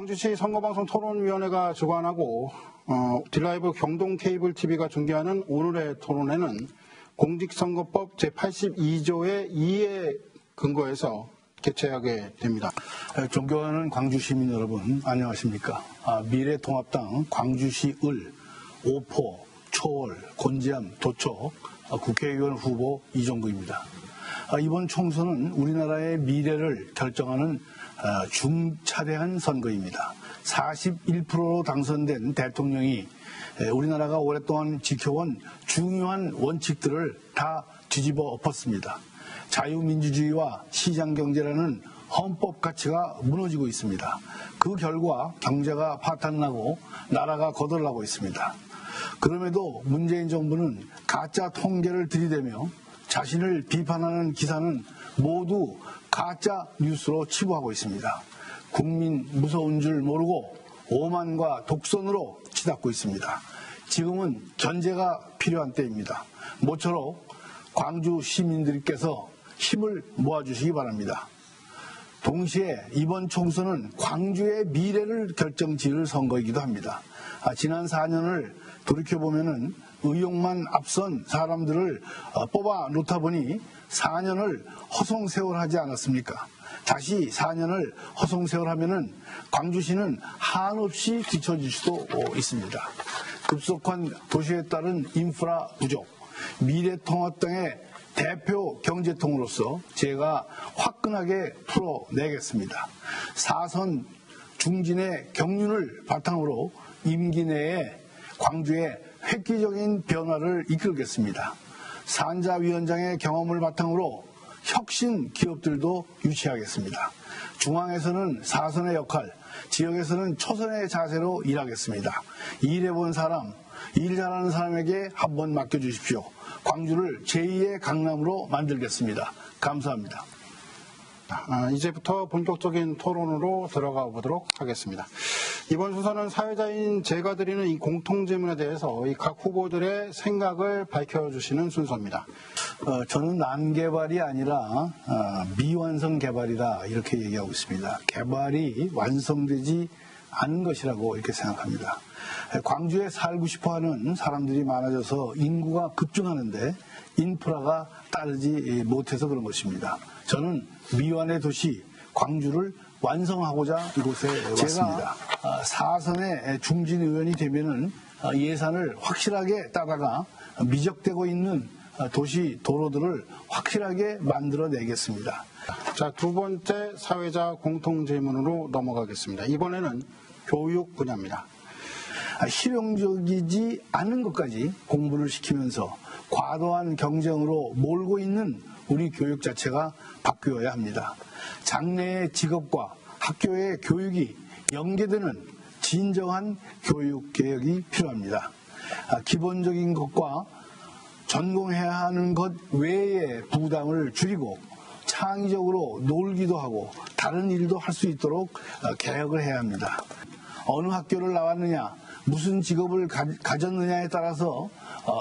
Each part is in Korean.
광주시 선거방송 토론위원회가 주관하고 딜라이브 경동 케이블 TV가 중계하는 오늘의 토론회는 공직선거법 제82조의 2에 근거해서 개최하게 됩니다. 존경하는 광주 시민 여러분, 안녕하십니까? 미래통합당 광주시 을, 오포, 초월, 곤지암, 도초 국회의원 후보 이종구입니다. 이번 총선은 우리나라의 미래를 결정하는 중차대한 선거입니다. 41%로 당선된 대통령이 우리나라가 오랫동안 지켜온 중요한 원칙들을 다 뒤집어 엎었습니다. 자유민주주의와 시장경제라는 헌법 가치가 무너지고 있습니다. 그 결과 경제가 파탄나고 나라가 거덜나고 있습니다. 그럼에도 문재인 정부는 가짜 통계를 들이대며 자신을 비판하는 기사는 모두 가짜 뉴스로 치부하고 있습니다. 국민 무서운 줄 모르고 오만과 독선으로 치닫고 있습니다. 지금은 견제가 필요한 때입니다. 모쪼록 광주 시민들께서 힘을 모아주시기 바랍니다. 동시에 이번 총선은 광주의 미래를 결정지을 선거이기도 합니다. 지난 4년을 돌이켜보면 의욕만 앞선 사람들을 뽑아 놓다 보니 4년을 허송세월하지 않았습니까? 다시 4년을 허송세월하면 광주시는 한없이 뒤처질 수도 있습니다. 급속한 도시에 따른 인프라 부족, 미래통합당의 대표 경제통으로서 제가 화끈하게 풀어내겠습니다. 4선 중진의 경륜을 바탕으로 임기 내에 광주의 획기적인 변화를 이끌겠습니다. 산자위원장의 경험을 바탕으로 혁신 기업들도 유치하겠습니다. 중앙에서는 4선의 역할, 지역에서는 초선의 자세로 일하겠습니다. 일해본 사람, 일 잘하는 사람에게 한번 맡겨주십시오. 광주를 제2의 강남으로 만들겠습니다. 감사합니다. 이제부터 본격적인 토론으로 들어가 보도록 하겠습니다. 이번 순서는 사회자인 제가 드리는 이 공통질문에 대해서 이 각 후보들의 생각을 밝혀주시는 순서입니다. 저는 난개발이 아니라 미완성 개발이다 이렇게 얘기하고 있습니다. 개발이 완성되지 않은 것이라고 이렇게 생각합니다. 광주에 살고 싶어하는 사람들이 많아져서 인구가 급증하는데 인프라가 따르지 못해서 그런 것입니다. 저는 미완의 도시 광주를 완성하고자 이곳에 왔습니다. 제가 4선의 중진 의원이 되면은 예산을 확실하게 따다가 미적되고 있는 도시 도로들을 확실하게 만들어내겠습니다. 자, 두 번째 사회자 공통질문으로 넘어가겠습니다. 이번에는 교육 분야입니다. 실용적이지 않은 것까지 공부를 시키면서 과도한 경쟁으로 몰고 있는 우리 교육 자체가 바뀌어야 합니다. 장래의 직업과 학교의 교육이 연계되는 진정한 교육 개혁이 필요합니다. 기본적인 것과 전공해야 하는 것 외의 부담을 줄이고 창의적으로 놀기도 하고 다른 일도 할 수 있도록 개혁을 해야 합니다. 어느 학교를 나왔느냐, 무슨 직업을 가졌느냐에 따라서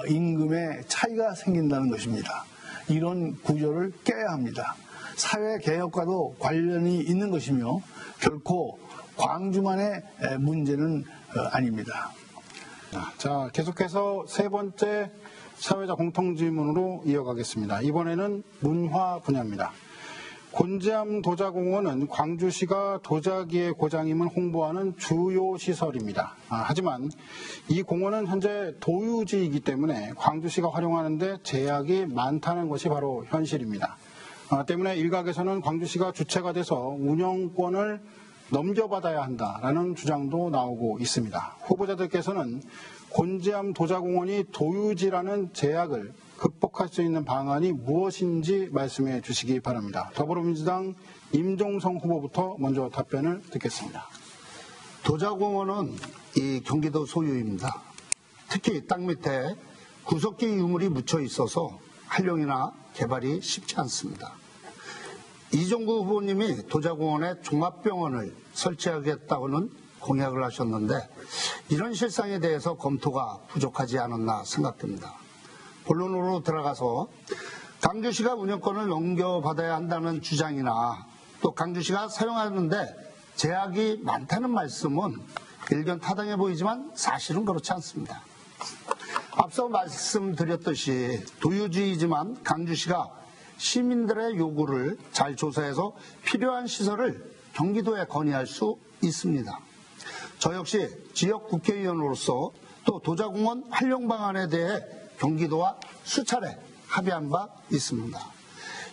임금의 차이가 생긴다는 것입니다. 이런 구조를 깨야 합니다. 사회개혁과도 관련이 있는 것이며 결코 광주만의 문제는 아닙니다. 자, 계속해서 세 번째 사회자 공통질문으로 이어가겠습니다. 이번에는 문화 분야입니다. 곤지암 도자공원은 광주시가 도자기의 고장임을 홍보하는 주요 시설입니다. 하지만 이 공원은 현재 도유지이기 때문에 광주시가 활용하는데 제약이 많다는 것이 바로 현실입니다. 때문에 일각에서는 광주시가 주체가 돼서 운영권을 넘겨받아야 한다라는 주장도 나오고 있습니다. 후보자들께서는 곤지암 도자공원이 도유지라는 제약을 극복할 수 있는 방안이 무엇인지 말씀해 주시기 바랍니다. 더불어민주당 임종성 후보부터 먼저 답변을 듣겠습니다. 도자공원은 이 경기도 소유입니다. 특히 땅 밑에 구석기 유물이 묻혀 있어서 활용이나 개발이 쉽지 않습니다. 이종구 후보님이 도자공원에 종합병원을 설치하겠다고는 공약을 하셨는데 이런 실상에 대해서 검토가 부족하지 않았나 생각됩니다. 본론으로 들어가서 강주시가 운영권을 넘겨받아야 한다는 주장이나 또 강주시가 사용하는데 제약이 많다는 말씀은 일견 타당해 보이지만 사실은 그렇지 않습니다. 앞서 말씀드렸듯이 도유지이지만 강주시가 시민들의 요구를 잘 조사해서 필요한 시설을 경기도에 건의할 수 있습니다. 저 역시 지역 국회의원으로서 또 도자공원 활용 방안에 대해 경기도와 수차례 합의한 바 있습니다.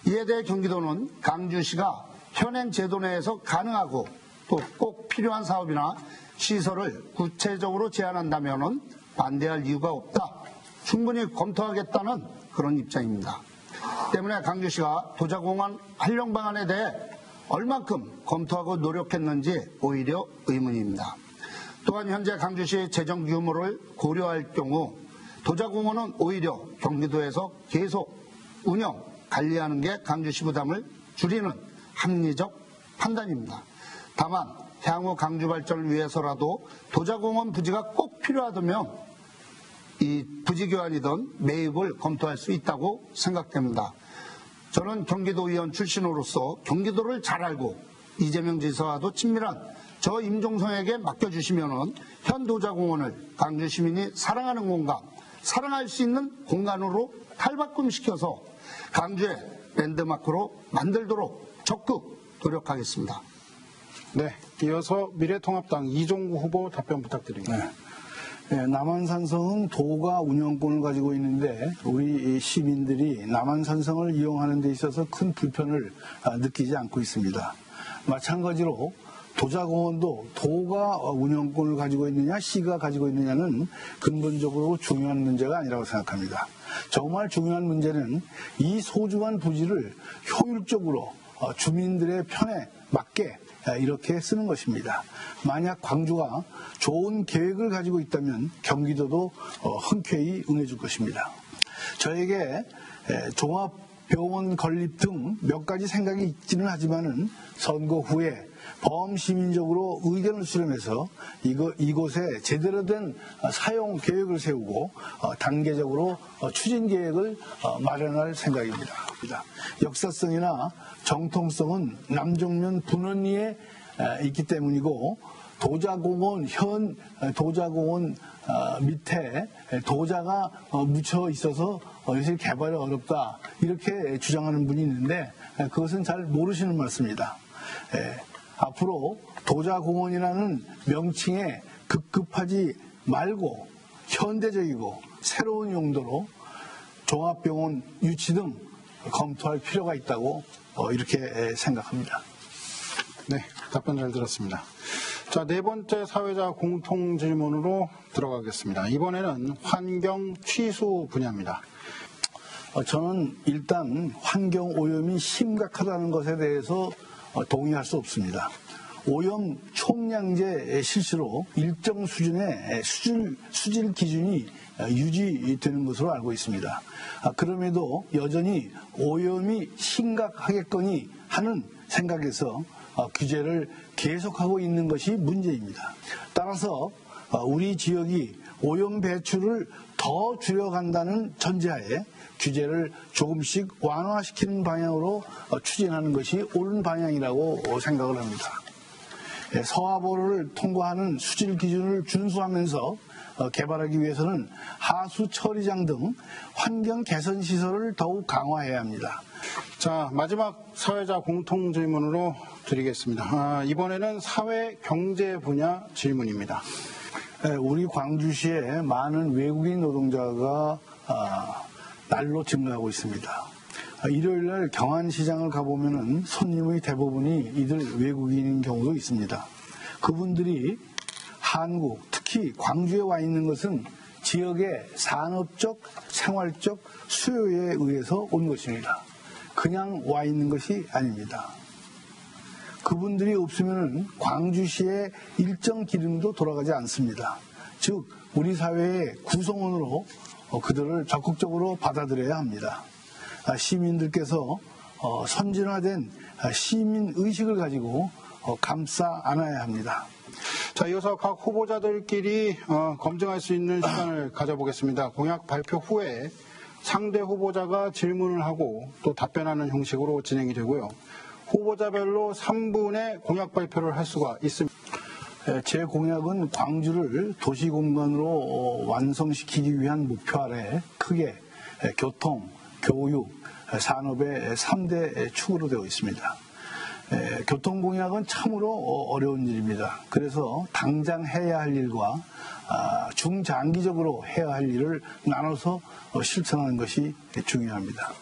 이에 대해 경기도는 강주시가 현행 제도 내에서 가능하고 또 꼭 필요한 사업이나 시설을 구체적으로 제안한다면 반대할 이유가 없다. 충분히 검토하겠다는 그런 입장입니다. 때문에 강주시가 도자공원 활용 방안에 대해 얼만큼 검토하고 노력했는지 오히려 의문입니다. 또한 현재 강주시 재정 규모를 고려할 경우 도자공원은 오히려 경기도에서 계속 운영, 관리하는 게 강주시 부담을 줄이는 합리적 판단입니다. 다만 향후 강주 발전을 위해서라도 도자공원 부지가 꼭 필요하다면 이 부지 교환이든 매입을 검토할 수 있다고 생각됩니다. 저는 경기도의원 출신으로서 경기도를 잘 알고 이재명 지사와도 친밀한 저 임종성에게 맡겨주시면 현 도자공원을 강주 시민이 사랑하는 공간, 사랑할 수 있는 공간으로 탈바꿈시켜서 강주의 랜드마크로 만들도록 적극 노력하겠습니다. 네, 이어서 미래통합당 이종구 후보 답변 부탁드립니다. 네, 남한산성은 도가 운영권을 가지고 있는데 우리 시민들이 남한산성을 이용하는 데 있어서 큰 불편을 느끼지 않고 있습니다. 마찬가지로 도자공원도 도가 운영권을 가지고 있느냐 시가 가지고 있느냐는 근본적으로 중요한 문제가 아니라고 생각합니다. 정말 중요한 문제는 이 소중한 부지를 효율적으로 주민들의 편에 맞게 이렇게 쓰는 것입니다. 만약 광주가 좋은 계획을 가지고 있다면 경기도도 흔쾌히 응해줄 것입니다. 저에게 종합병원 건립 등 몇 가지 생각이 있지는 하지만은 선거 후에 범시민적으로 의견을 수렴해서 이곳에 제대로 된 사용 계획을 세우고 단계적으로 추진 계획을 마련할 생각입니다. 역사성이나 정통성은 남정면 분원리에 있기 때문이고 도자공원 도자공원 밑에 도자가 묻혀 있어서 요새 개발이 어렵다 이렇게 주장하는 분이 있는데 그것은 잘 모르시는 말씀입니다. 앞으로 도자공원이라는 명칭에 급급하지 말고 현대적이고 새로운 용도로 종합병원 유치 등 검토할 필요가 있다고 이렇게 생각합니다. 네, 답변 잘 들었습니다. 자, 네 번째 사회자 공통 질문으로 들어가겠습니다. 이번에는 환경 취수 분야입니다. 저는 일단 환경 오염이 심각하다는 것에 대해서 동의할 수 없습니다. 오염 총량제 실시로 일정 수준의 수질 기준이 유지되는 것으로 알고 있습니다. 그럼에도 여전히 오염이 심각하겠거니 하는 생각에서 규제를 계속하고 있는 것이 문제입니다. 따라서 우리 지역이 오염 배출을 더 줄여간다는 전제하에 규제를 조금씩 완화시키는 방향으로 추진하는 것이 옳은 방향이라고 생각을 합니다. 서하보를 통과하는 수질 기준을 준수하면서 개발하기 위해서는 하수 처리장 등 환경 개선 시설을 더욱 강화해야 합니다. 자, 마지막 사회자 공통 질문으로 드리겠습니다. 이번에는 사회 경제 분야 질문입니다. 우리 광주시에 많은 외국인 노동자가 날로 증가하고 있습니다. 일요일날 경안시장을 가보면 손님의 대부분이 이들 외국인인 경우도 있습니다. 그분들이 한국, 특히 광주에 와 있는 것은 지역의 산업적, 생활적 수요에 의해서 온 것입니다. 그냥 와 있는 것이 아닙니다. 그분들이 없으면 광주시의 일정 기능도 돌아가지 않습니다. 즉 우리 사회의 구성원으로 그들을 적극적으로 받아들여야 합니다. 시민들께서 선진화된 시민의식을 가지고 감싸 안아야 합니다. 자, 이어서 각 후보자들끼리 검증할 수 있는 시간을 가져보겠습니다. 공약 발표 후에 상대 후보자가 질문을 하고 또 답변하는 형식으로 진행이 되고요. 후보자별로 3분의 공약 발표를 할 수가 있습니다. 제 공약은 광주를 도시공간으로 완성시키기 위한 목표 아래 크게 교통, 교육, 산업의 3대 축으로 되어 있습니다. 교통 공약은 참으로 어려운 일입니다. 그래서 당장 해야 할 일과 중장기적으로 해야 할 일을 나눠서 실천하는 것이 중요합니다.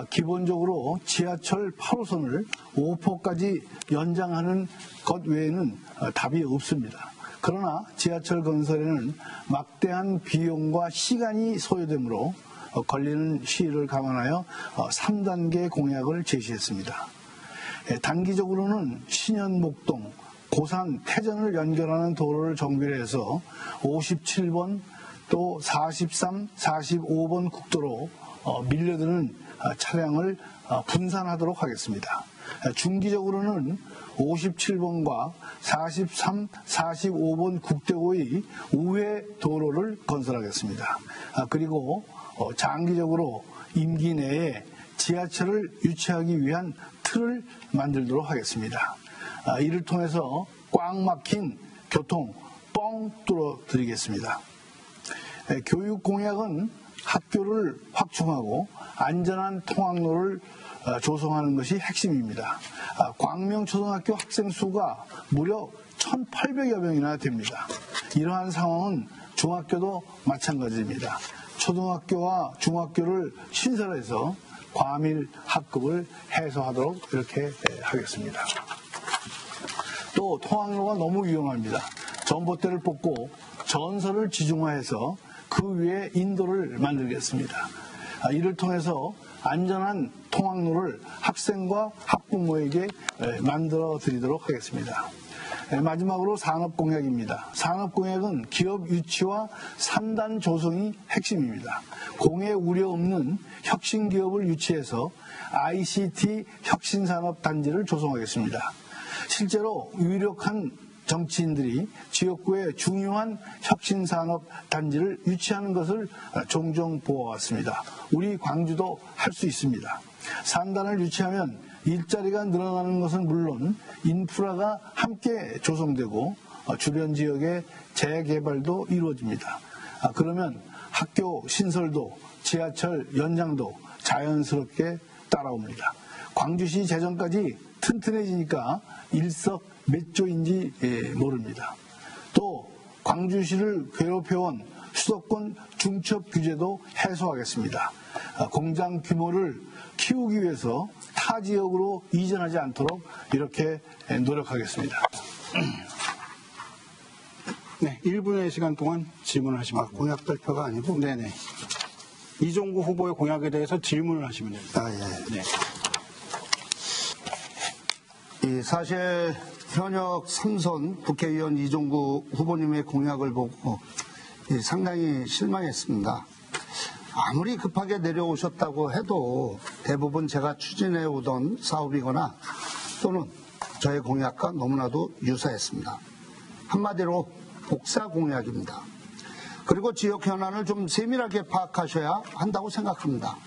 기본적으로 지하철 8호선을 5호까지 연장하는 것 외에는 답이 없습니다. 그러나 지하철 건설에는 막대한 비용과 시간이 소요되므로 걸리는 시일을 감안하여 3단계 공약을 제시했습니다. 단기적으로는 신현목동, 고산, 태전을 연결하는 도로를 정비해서 57번 또 43, 45번 국도로 밀려드는 차량을 분산하도록 하겠습니다. 중기적으로는 57번과 43, 45번 국도의 우회 도로를 건설하겠습니다. 그리고 장기적으로 임기 내에 지하철을 유치하기 위한 틀을 만들도록 하겠습니다. 이를 통해서 꽉 막힌 교통 뻥 뚫어드리겠습니다. 교육 공약은 학교를 확충하고 안전한 통학로를 조성하는 것이 핵심입니다. 광명초등학교 학생 수가 무려 1,800여 명이나 됩니다. 이러한 상황은 중학교도 마찬가지입니다. 초등학교와 중학교를 신설해서 과밀 학급을 해소하도록 이렇게 하겠습니다. 또 통학로가 너무 위험합니다. 전봇대를 뽑고 전선을 지중화해서 그 위에 인도를 만들겠습니다. 이를 통해서 안전한 통학로를 학생과 학부모에게 만들어 드리도록 하겠습니다. 마지막으로 산업공약입니다. 산업공약은 기업 유치와 3단 조성이 핵심입니다. 공해 우려 없는 혁신기업을 유치해서 ICT 혁신산업단지를 조성하겠습니다. 실제로 유력한 정치인들이 지역구에 중요한 혁신산업단지를 유치하는 것을 종종 보아왔습니다. 우리 광주도 할 수 있습니다. 산단을 유치하면 일자리가 늘어나는 것은 물론 인프라가 함께 조성되고 주변 지역의 재개발도 이루어집니다. 그러면 학교 신설도 지하철 연장도 자연스럽게 따라옵니다. 광주시 재정까지 튼튼해지니까 일석몇조인지 모릅니다. 또 광주시를 괴롭혀온 수도권 중첩 규제도 해소하겠습니다. 공장 규모를 키우기 위해서 타 지역으로 이전하지 않도록 이렇게 노력하겠습니다. 네, 1분의 시간 동안 질문을 하시면 됩니다. 공약 발표가 아니고? 네네. 이종구 후보의 공약에 대해서 질문을 하시면 됩니다. 예. 네. 사실 현역 3선 국회의원 이종구 후보님의 공약을 보고 상당히 실망했습니다. 아무리 급하게 내려오셨다고 해도 대부분 제가 추진해 오던 사업이거나 또는 저의 공약과 너무나도 유사했습니다. 한마디로 복사 공약입니다. 그리고 지역 현안을 좀 세밀하게 파악하셔야 한다고 생각합니다.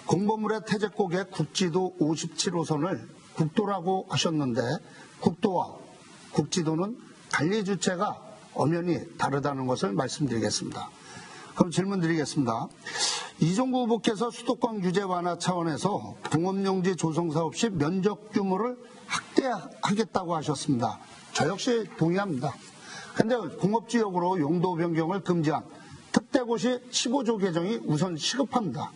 공보물의 태제곡의 국지도 57호선을 국도라고 하셨는데 국도와 국지도는 관리 주체가 엄연히 다르다는 것을 말씀드리겠습니다. 그럼 질문 드리겠습니다. 이종구 후보께서 수도권 규제 완화 차원에서 공업용지 조성 사업 시 면적 규모를 확대하겠다고 하셨습니다. 저 역시 동의합니다. 그런데 공업지역으로 용도 변경을 금지한 특대고시 15조 개정이 우선 시급합니다.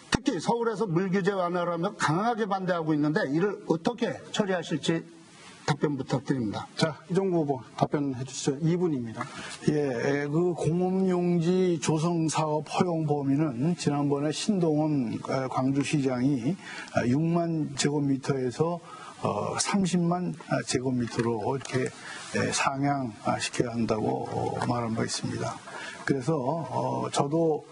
특히 서울에서 물규제 완화를 하며 강하게 반대하고 있는데 이를 어떻게 처리하실지 답변 부탁드립니다. 자, 이종구 후보 답변해 주시죠. 2분입니다. 예, 그 공업용지 조성 사업 허용 범위는 지난번에 신동원 광주시장이 6만 제곱미터에서 30만 제곱미터로 이렇게 상향시켜야 한다고 말한 바 있습니다. 그래서 저도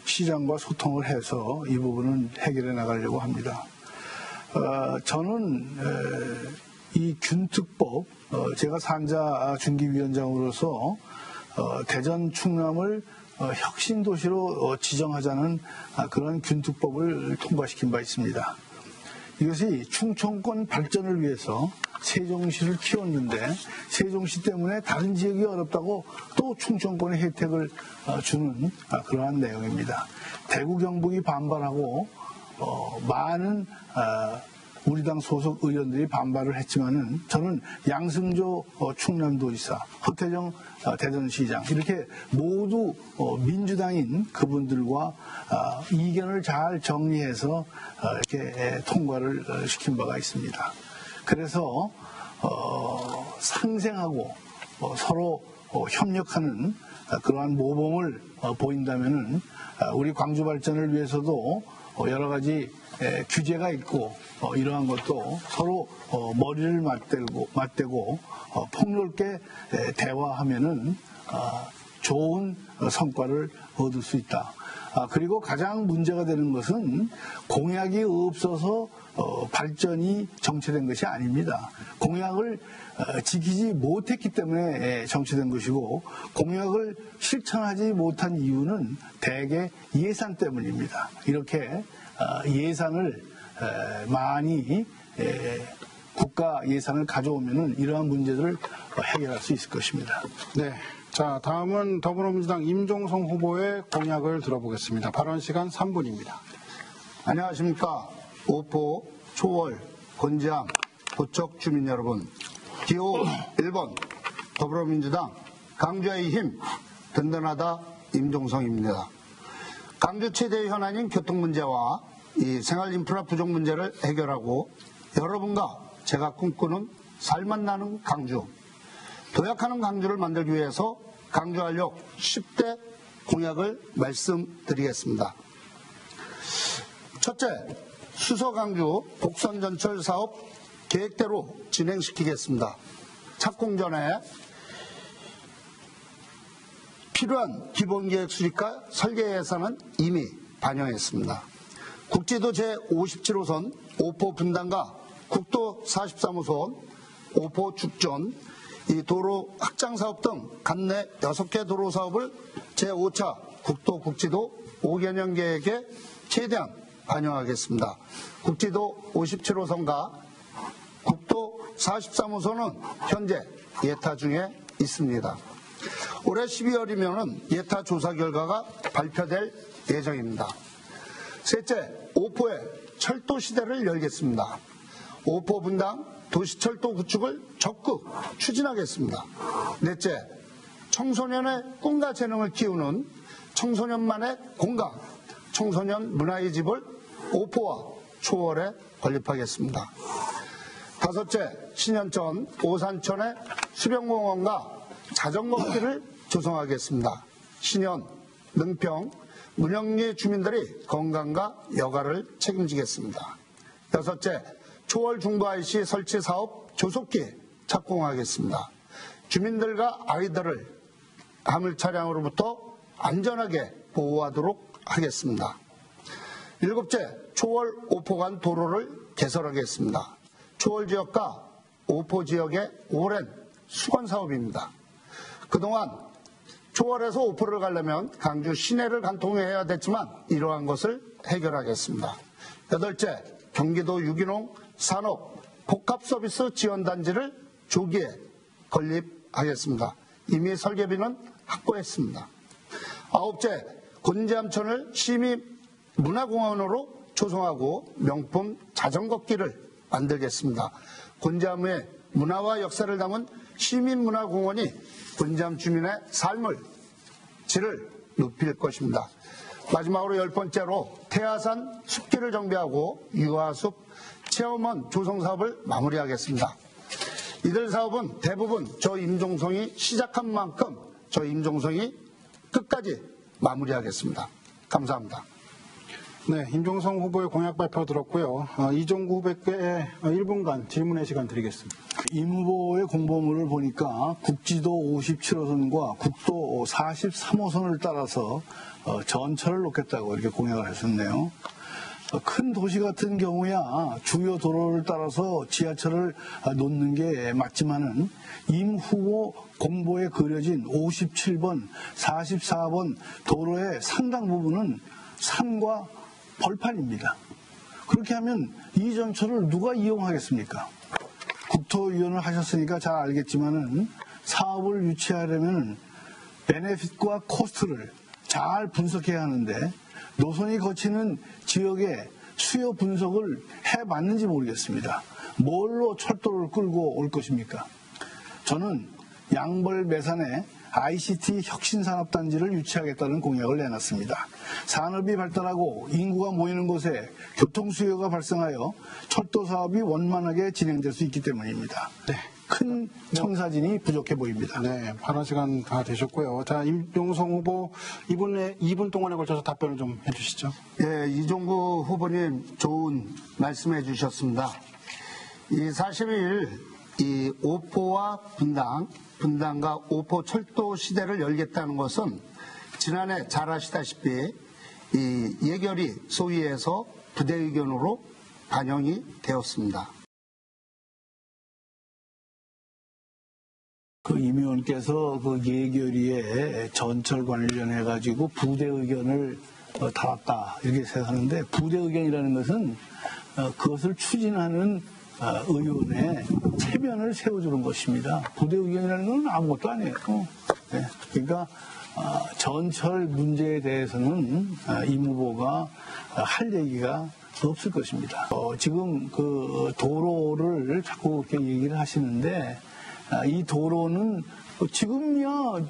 시장과 소통을 해서 이 부분은 해결해 나가려고 합니다. 저는 이 균특법, 제가 산자중기위원장으로서 대전 충남을 혁신도시로 지정하자는 그런 균특법을 통과시킨 바 있습니다. 이것이 충청권 발전을 위해서 세종시를 키웠는데 세종시 때문에 다른 지역이 어렵다고 또 충청권에 혜택을 주는 그러한 내용입니다. 대구 경북이 반발하고 많은 우리 당 소속 의원들이 반발을 했지만은 저는 양승조 충남도지사, 허태정 대전시장 이렇게 모두 민주당인 그분들과 이견을 잘 정리해서 이렇게 통과를 시킨 바가 있습니다. 그래서 상생하고 서로 협력하는 그러한 모범을 보인다면은 우리 광주 발전을 위해서도 여러 가지 규제가 있고 이러한 것도 서로 머리를 맞대고 폭넓게 대화하면은 좋은 성과를 얻을 수 있다. 그리고 가장 문제가 되는 것은 공약이 없어서 발전이 정체된 것이 아닙니다. 공약을 지키지 못했기 때문에 정체된 것이고 공약을 실천하지 못한 이유는 대개 예산 때문입니다. 이렇게 예산을 많이 국가 예산을 가져오면은 이러한 문제들을 해결할 수 있을 것입니다. 네. 자, 다음은 더불어민주당 임종성 후보의 공약을 들어보겠습니다. 발언 시간 3분입니다. 안녕하십니까. 오포, 초월, 곤지암, 고척 주민 여러분. 기호 1번 더불어민주당 강주의 힘 든든하다 임종성입니다. 강주 최대의 현안인 교통 문제와 이 생활 인프라 부족 문제를 해결하고 여러분과 제가 꿈꾸는 살맛 나는 강주, 도약하는 강주를 만들기 위해서 강주활력 10대 공약을 말씀드리겠습니다. 첫째, 수서강주 복선전철 사업 계획대로 진행시키겠습니다. 착공 전에 필요한 기본계획 수립과 설계 예산은 이미 반영했습니다. 국지도 제57호선 오포 분당과 국도 43호선 오포 죽전, 이 도로 확장 사업 등 관내 6개 도로 사업을 제5차 국도 국지도 5개년 계획에 최대한 반영하겠습니다. 국지도 57호선과 국도 43호선은 현재 예타 중에 있습니다. 올해 12월이면 예타 조사 결과가 발표될 예정입니다. 셋째, 오포의 철도 시대를 열겠습니다. 오포 분당 도시철도 구축을 적극 추진하겠습니다. 넷째, 청소년의 꿈과 재능을 키우는 청소년만의 공간, 청소년 문화의 집을 오포와 초월에 건립하겠습니다. 다섯째, 신현천, 오산천의 수변공원과 자전거길을 조성하겠습니다. 신현, 능평, 문영리 주민들이 건강과 여가를 책임지겠습니다. 여섯째, 초월 중부 IC 설치 사업 조속히 착공하겠습니다. 주민들과 아이들을 화물 차량으로부터 안전하게 보호하도록 하겠습니다. 일곱째, 초월 오포간 도로를 개설하겠습니다. 초월 지역과 오포 지역의 오랜 수건 사업입니다. 그동안 초월에서 오포를 가려면 강주 시내를 관통해야 됐지만 이러한 것을 해결하겠습니다. 여덟째, 경기도 유기농 산업 복합서비스 지원단지를 조기에 건립하겠습니다. 이미 설계비는 확보했습니다. 아홉째, 곤지암천을 시민 문화공원으로 조성하고 명품 자전거길을 만들겠습니다. 곤지암의 문화와 역사를 담은 시민문화공원이 곤지암 주민의 삶을 질을 높일 것입니다. 마지막으로 10번째로 태화산 숲길을 정비하고 유아숲 체험원 조성 사업을 마무리하겠습니다. 이들 사업은 대부분 저 임종성이 시작한 만큼 저 임종성이 끝까지 마무리하겠습니다. 감사합니다. 네, 임종성 후보의 공약 발표 들었고요. 이종구 후보께 1분간 질문의 시간 드리겠습니다. 임 후보의 공보물을 보니까 국지도 57호선과 국도 43호선을 따라서 전철을 놓겠다고 이렇게 공약을 했었네요. 큰 도시 같은 경우야 주요 도로를 따라서 지하철을 놓는 게 맞지만은 임 후보 공보에 그려진 57번, 44번 도로의 상당 부분은 산과 벌판입니다. 그렇게 하면 이 전철을 누가 이용하겠습니까? 국토위원을 하셨으니까 잘 알겠지만은 사업을 유치하려면 베네핏과 코스트를 잘 분석해야 하는데 노선이 거치는 지역의 수요 분석을 해봤는지 모르겠습니다. 뭘로 철도를 끌고 올 것입니까? 저는 양벌 매산에 ICT 혁신산업단지를 유치하겠다는 공약을 내놨습니다. 산업이 발달하고 인구가 모이는 곳에 교통수요가 발생하여 철도 사업이 원만하게 진행될 수 있기 때문입니다. 네. 큰 청사진이 부족해 보입니다. 네, 발언 시간 다 되셨고요. 자, 임종성 후보 2분 동안에 걸쳐서 답변을 좀 해주시죠. 예, 이종구 후보님 좋은 말씀해 주셨습니다. 이 40일 이 오포와 분당과 오포 철도 시대를 열겠다는 것은 지난해 잘 아시다시피 이 예결위 소위에서 부대 의견으로 반영이 되었습니다. 그 임 의원께서 그 예결위에 전철 관련해 가지고 부대 의견을 달았다 이렇게 생각하는데 부대 의견이라는 것은 그것을 추진하는 의원의 체면을 세워주는 것입니다. 부대 의견이라는 건 아무것도 아니에요. 네. 그러니까 전철 문제에 대해서는 임 후보가 할 얘기가 없을 것입니다. 지금 그 도로를 자꾸 이렇게 얘기를 하시는데 이 도로는 지금이야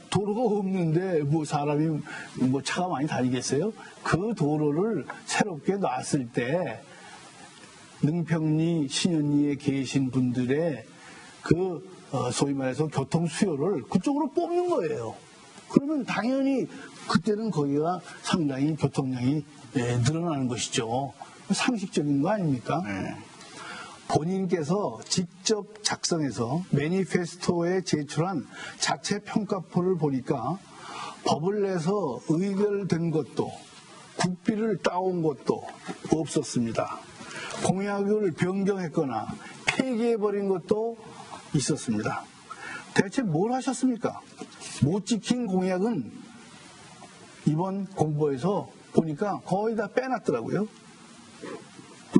도로가 없는데 뭐 사람이 뭐 차가 많이 다니겠어요? 그 도로를 새롭게 놨을 때 능평리, 신현리에 계신 분들의 그 소위 말해서 교통 수요를 그쪽으로 뽑는 거예요. 그러면 당연히 그때는 거기가 상당히 교통량이 늘어나는 것이죠. 상식적인 거 아닙니까? 네. 본인께서 직접 작성해서 매니페스토에 제출한 자체 평가표를 보니까 법을 내서 의결된 것도 국비를 따온 것도 없었습니다. 공약을 변경했거나 폐기해버린 것도 있었습니다. 대체 뭘 하셨습니까? 못 지킨 공약은 이번 공보에서 보니까 거의 다 빼놨더라고요.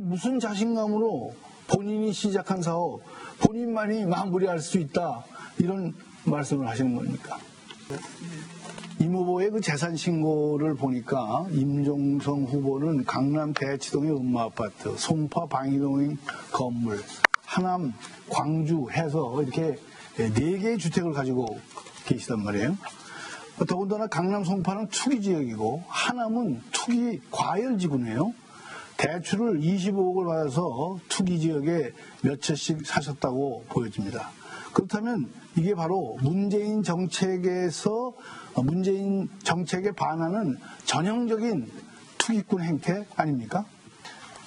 무슨 자신감으로 본인이 시작한 사업, 본인만이 마무리할 수 있다 이런 말씀을 하시는 겁니까? 임 후보의 그 재산 신고를 보니까 임종성 후보는 강남 대치동의 음마아파트, 송파 방이동의 건물, 하남, 광주 해서 이렇게 4개의 주택을 가지고 계시단 말이에요. 더군다나 강남 송파는 투기 지역이고 하남은 투기 과열지구네요. 대출을 25억을 받아서 투기 지역에 몇 채씩 사셨다고 보여집니다. 그렇다면 이게 바로 문재인 정책에 반하는 전형적인 투기꾼 행태 아닙니까?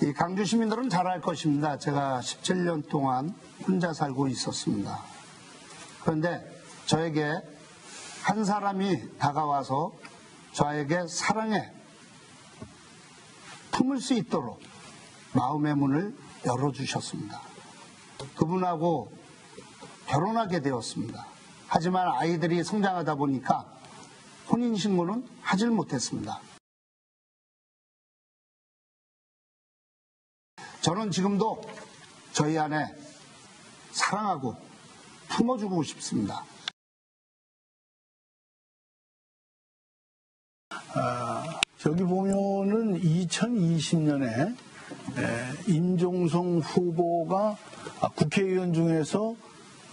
이 강주 시민들은 잘 알 것입니다. 제가 17년 동안 혼자 살고 있었습니다. 그런데 저에게 한 사람이 다가와서 저에게 사랑의 품을 수 있도록 마음의 문을 열어주셨습니다. 그분하고 결혼하게 되었습니다. 하지만 아이들이 성장하다 보니까 혼인신고는 하질 못했습니다. 저는 지금도 저희 아내 사랑하고 품어주고 싶습니다. 여기 보면은 2020년에 임종성 후보가 국회의원 중에서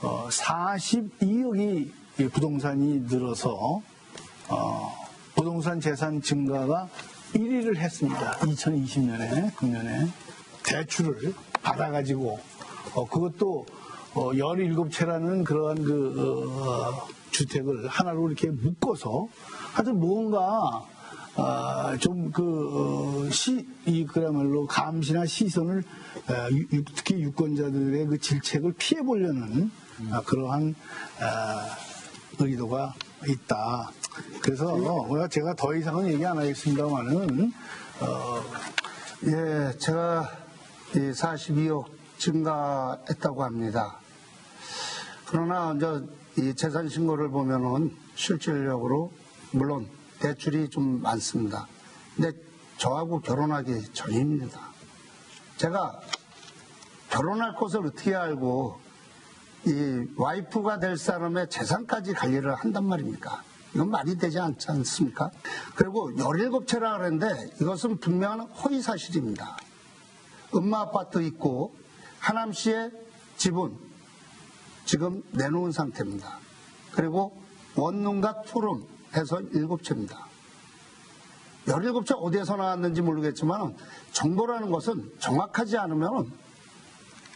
42억이 부동산이 늘어서 부동산 재산 증가가 1위를 했습니다. 2020년에 금년에 대출을 받아가지고 그것도 17채라는 그러한 주택을 하나로 이렇게 묶어서 하여튼 뭔가 그야말로 감시나 시선을 특히 유권자들의 그 질책을 피해 보려는 그러한 의도가 있다. 그래서 제가 더 이상은 얘기 안 하겠습니다만은 예, 제가 42억 증가했다고 합니다. 그러나 이제 이 재산 신고를 보면은 실질적으로 물론 대출이 좀 많습니다. 근데 저하고 결혼하기 전입니다. 제가 결혼할 것을 어떻게 알고 이 와이프가 될 사람의 재산까지 관리를 한단 말입니까? 이건 말이 되지 않지 않습니까? 그리고 17채라 그랬는데 이것은 분명한 허위사실입니다. 엄마 아빠도 있고 하남 씨의 집은 지금 내놓은 상태입니다. 그리고 원룸과 투룸 해서 7채입니다. 17채 어디에서 나왔는지 모르겠지만 정보라는 것은 정확하지 않으면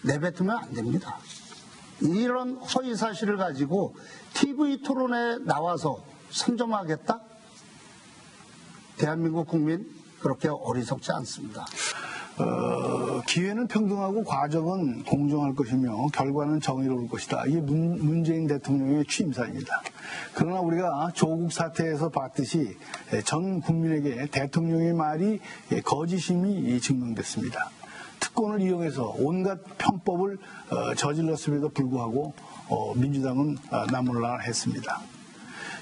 내뱉으면 안 됩니다. 이런 허위 사실을 가지고 TV 토론에 나와서 선점하겠다? 대한민국 국민 그렇게 어리석지 않습니다. 기회는 평등하고 과정은 공정할 것이며 결과는 정의로울 것이다. 이게 문재인 대통령의 취임사입니다. 그러나 우리가 조국 사태에서 봤듯이 전 국민에게 대통령의 말이 거짓임이 증명됐습니다. 특권을 이용해서 온갖 편법을 저질렀음에도 불구하고 민주당은 나몰라했습니다.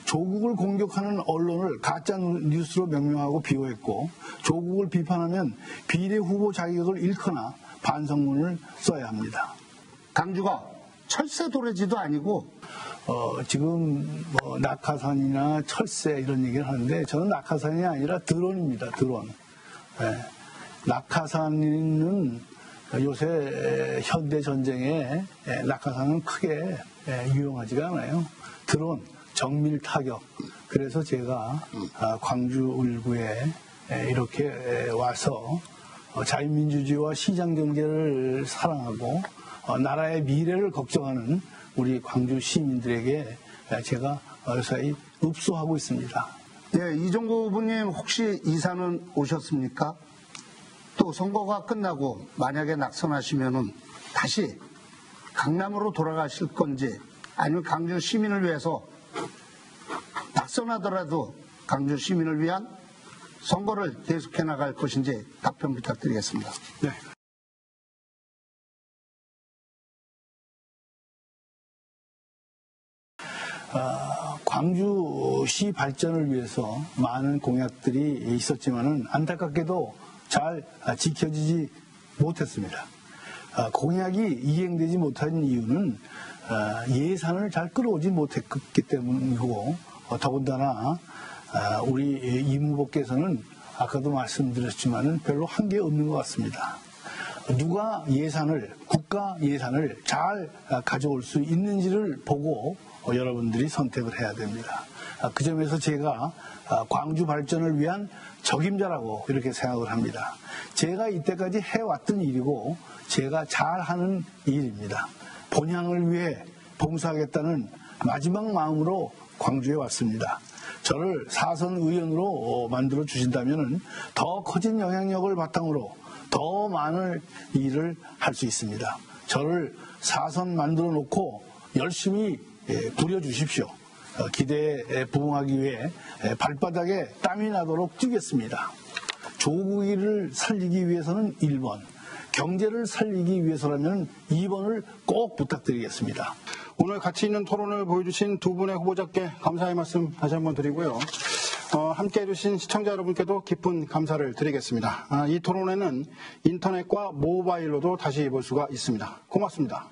조국을 공격하는 언론을 가짜 뉴스로 명명하고 비호했고 조국을 비판하면 비례 후보 자격을 잃거나 반성문을 써야 합니다. 강주가 철새 도래지도 아니고 지금 뭐 낙하산이나 철새 이런 얘기를 하는데 저는 낙하산이 아니라 드론입니다. 드론. 네. 낙하산은 요새 현대 전쟁에 낙하산은 크게 유용하지가 않아요. 드론. 정밀 타격. 그래서 제가 광주 울구에 이렇게 와서 자유민주주의와 시장경제를 사랑하고 나라의 미래를 걱정하는 우리 광주 시민들에게 제가 요사이 읍소하고 있습니다. 네, 이종구 후보님 혹시 이사는 오셨습니까? 또 선거가 끝나고 만약에 낙선하시면은 다시 강남으로 돌아가실 건지 아니면 광주 시민을 위해서 낙선하더라도 광주 시민을 위한 선거를 계속해 나갈 것인지 답변 부탁드리겠습니다. 네. 광주시 발전을 위해서 많은 공약들이 있었지만은 안타깝게도 잘 지켜지지 못했습니다. 공약이 이행되지 못한 이유는 예산을 잘 끌어오지 못했기 때문이고 더군다나 우리 임 후보께서는 아까도 말씀드렸지만은 별로 한 게 없는 것 같습니다. 누가 국가 예산을 잘 가져올 수 있는지를 보고 여러분들이 선택을 해야 됩니다. 그 점에서 제가 광주 발전을 위한 적임자라고 이렇게 생각을 합니다. 제가 이때까지 해왔던 일이고 제가 잘하는 일입니다. 본향을 위해 봉사하겠다는 마지막 마음으로 광주에 왔습니다. 저를 사선 의원으로 만들어 주신다면 더 커진 영향력을 바탕으로 더 많은 일을 할 수 있습니다. 저를 사선 만들어 놓고 열심히 부려주십시오. 기대에 부응하기 위해 발바닥에 땀이 나도록 뛰겠습니다. 조국이를 살리기 위해서는 1번, 경제를 살리기 위해서라면 2번을 꼭 부탁드리겠습니다. 오늘 가치 있는 토론을 보여주신 두 분의 후보자께 감사의 말씀 다시 한번 드리고요. 함께해 주신 시청자 여러분께도 깊은 감사를 드리겠습니다. 이 토론회는 인터넷과 모바일로도 다시 볼 수가 있습니다. 고맙습니다.